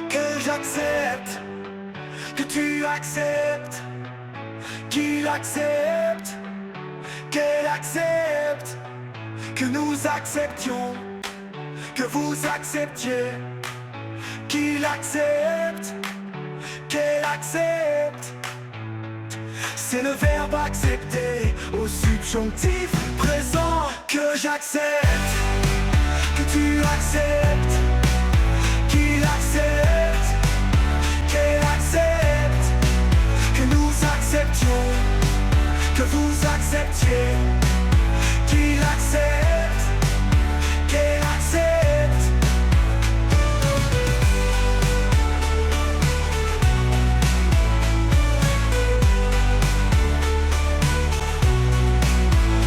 que j'accepte, que tu acceptes, qu'il accepte, qu'elle accepte, que nous acceptions, que vous acceptiez, qu'il accepte, qu'elle accepte. C'est le verbe accepter au subjonctif présent. Que j'accepte, que tu acceptes, qu'il accepte, qu'elle accepte, que nous acceptions, que vous acceptiez, qu'il accepte, qu'elle accepte.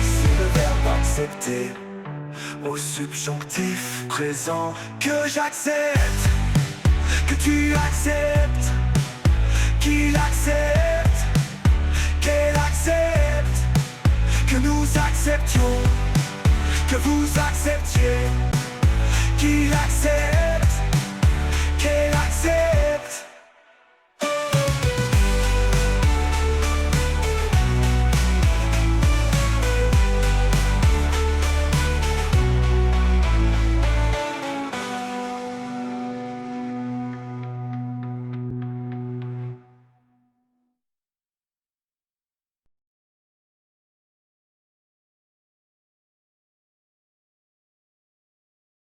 C'est le verbe accepter au subjonctif présent. Que j'accepte, que tu acceptes, qu'il accepte, qu'elle accepte, que nous acceptions, que vous acceptiez, qu'il accepte,